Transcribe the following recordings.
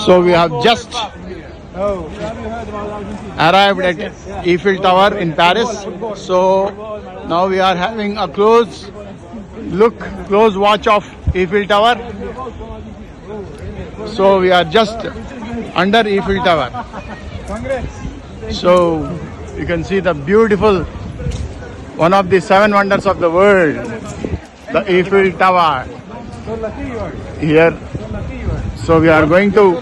So we have just arrived at Eiffel Tower in Paris. So now we are having a close watch of Eiffel Tower. So we are just under Eiffel Tower. So you can see the beautiful, one of the seven wonders of the world, the Eiffel Tower here. So we are going to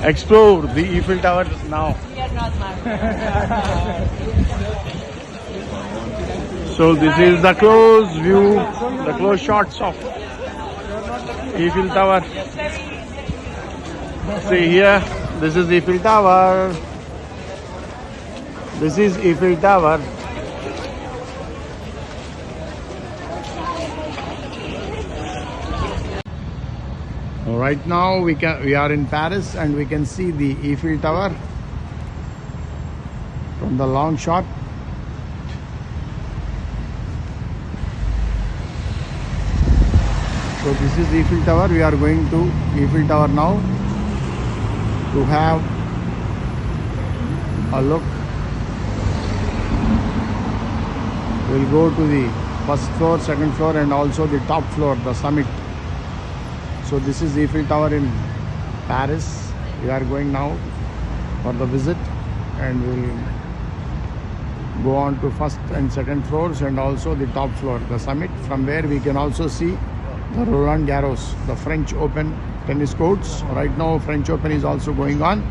explore the Eiffel Tower now. So this is the close view, the close shots of Eiffel Tower. See here, this is Eiffel Tower. This is Eiffel Tower. Right now we are in Paris and we can see the Eiffel Tower from the long shot. So this is Eiffel Tower. We are going to Eiffel Tower now to have a look. We'll go to the first floor, second floor and also the top floor, the summit. So this is Eiffel Tower in Paris. We are going now for the visit and we'll go on to first and second floors and also the top floor, the summit. From where we can also see the Roland Garros, the French Open tennis courts. Right now French Open is also going on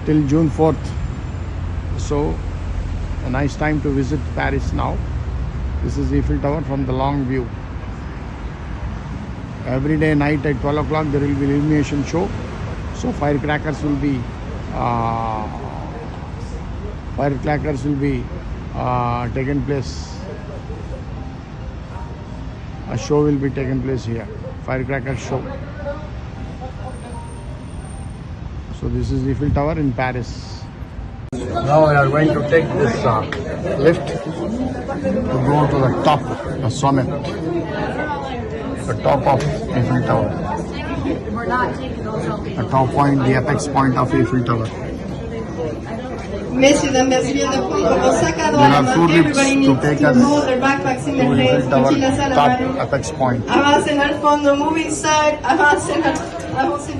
till June 4th. So a nice time to visit Paris now. This is Eiffel Tower from the long view. Every day night at 12 o'clock there will be illumination show. So firecrackers will be taken place. A show will be taken place here, firecracker show. So this is Eiffel Tower in Paris. Now we are going to take this lift to go to the top, the summit, the top of Eiffel Tower, the top point, the apex point of Eiffel Tower. Messieurs, dames, merci bien de prendre vos sacs à dos à la main. Everybody needs to hold their backpacks in their hands. Utilisez la mano. Apex point. Avancen al fondo, move inside. Avancen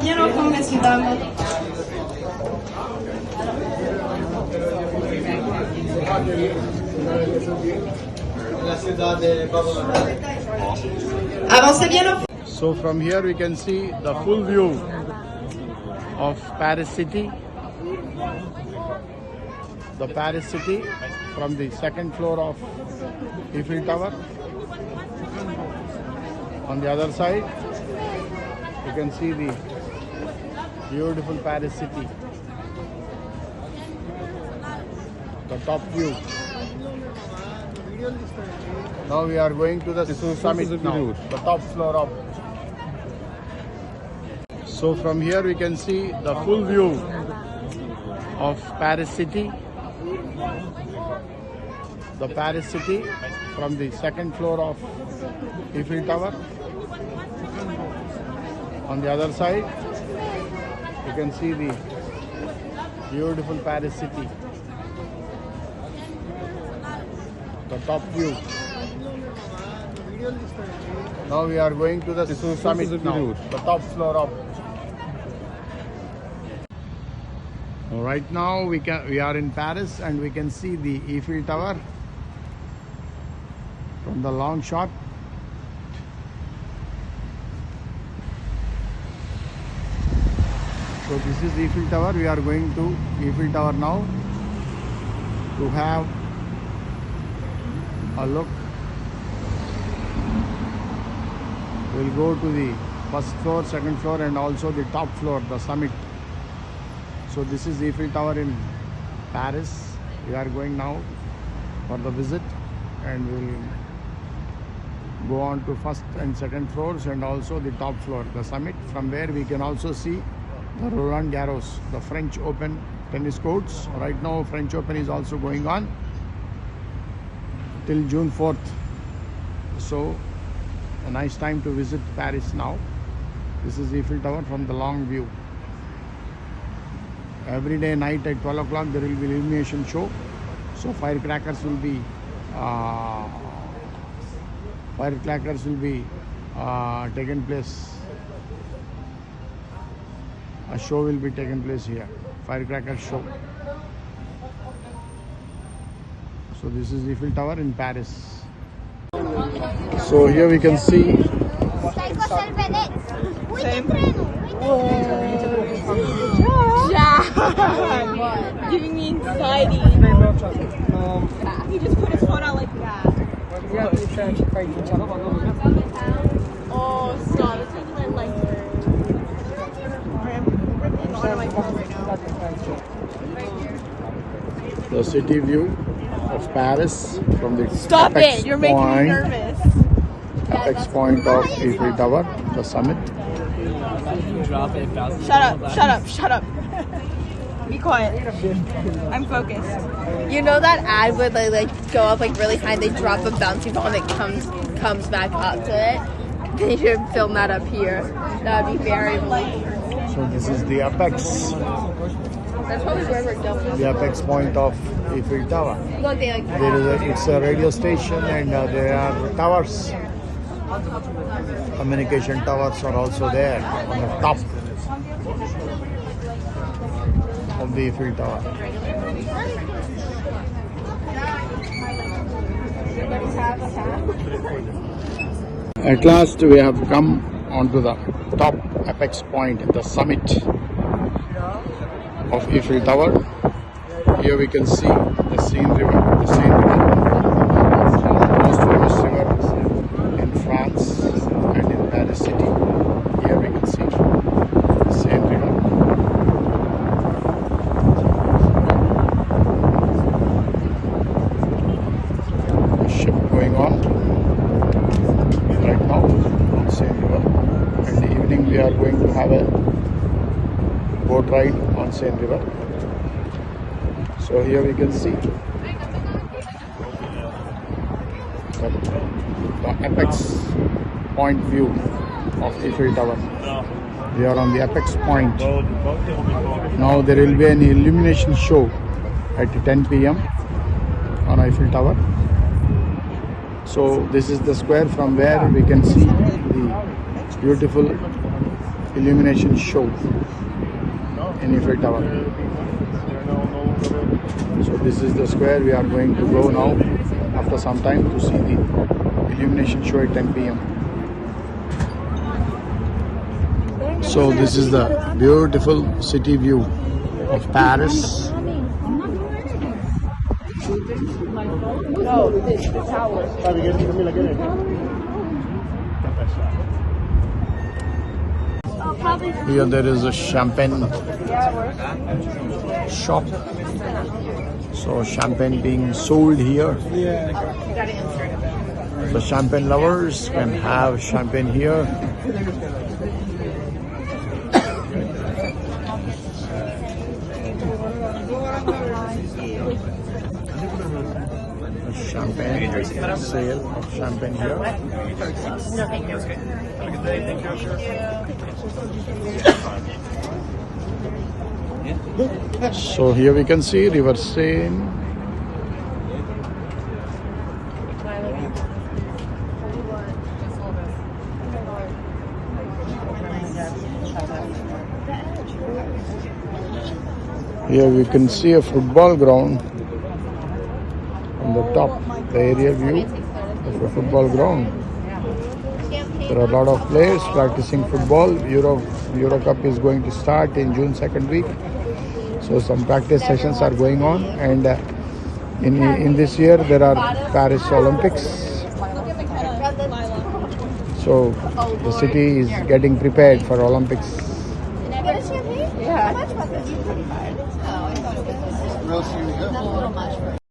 bien au fond, messieurs, dames. Avancez bien au fond. So from here we can see the full view of Paris city. The Paris city from the second floor of Eiffel Tower. On the other side you can see the beautiful Paris city, the top view. Now we are going to the summit now, the top floor of. So from here we can see the full view of Paris city. The Paris city from the second floor of Eiffel Tower. On the other side you can see the beautiful Paris city, the top view. Now we are going to the summit now, the top floor of. Right now we are in Paris and we can see the Eiffel Tower from the long shot. So this is Eiffel Tower. We are going to Eiffel Tower now to have a look. We'll go to the first floor, second floor and also the top floor, the summit. So this is Eiffel Tower in Paris. We are going now for the visit and we'll go on to first and second floors and also the top floor, the summit. From where we can also see the Roland Garros, the French Open tennis courts. Right now French Open is also going on till June 4th. So a nice time to visit Paris now. This is Eiffel Tower from the long view. Every day night at 12 o'clock there will be illumination show. So firecrackers will be taken place. A show will be taken place here. Firecracker show. So this is Eiffel Tower in Paris. So here we can see giving me anxiety. He just put his phone out like that. Oh, stop. It's because I like her. I'm on my phone right now. the city view of Paris from the Stop apex it! You're making me point, nervous. apex point of Eiffel Tower, the summit. Shut up, shut up, shut up. Be quiet. I'm focused. You know that ad where they like go up like really high and they drop a bouncy ball and it comes back up to it? They should film that up here. That would be very like. So this is the apex, That's probably where we're going. the apex point of Eiffel Tower. Look, they like. It's a radio station and there are towers. Communication towers are also there on the top of the Eiffel Tower. At last we have come onto the top apex point, the summit of Eiffel Tower. Here we can see the Seine River, most famous river in France and in Paris city. Here we can see the Seine River. A ship going on right now on Seine River. In the evening we are going to have a boat ride on Seine River. So here we can see the apex point view of Eiffel Tower. We are on the apex point. Now there will be an illumination show at 10 p.m. on Eiffel Tower. So this is the square from where we can see the beautiful illumination show in Eiffel Tower. So this is the square we are going to go now after some time to see the illumination show at 10 p.m. So this is the beautiful city view of Paris. Here there is a champagne shop. So champagne being sold here. The champagne lovers can have champagne here. Champagne sale of champagne here. So here we can see River Seine. Here we can see a football ground on the top, the area view of a football ground. There are a lot of players practicing football. Euro Cup is going to start in June 2nd week. So some practice sessions are going on, and in this year there are Paris Olympics. So the city is getting prepared for Olympics. Yeah. How much was it? $25. Oh, I thought it was a little much.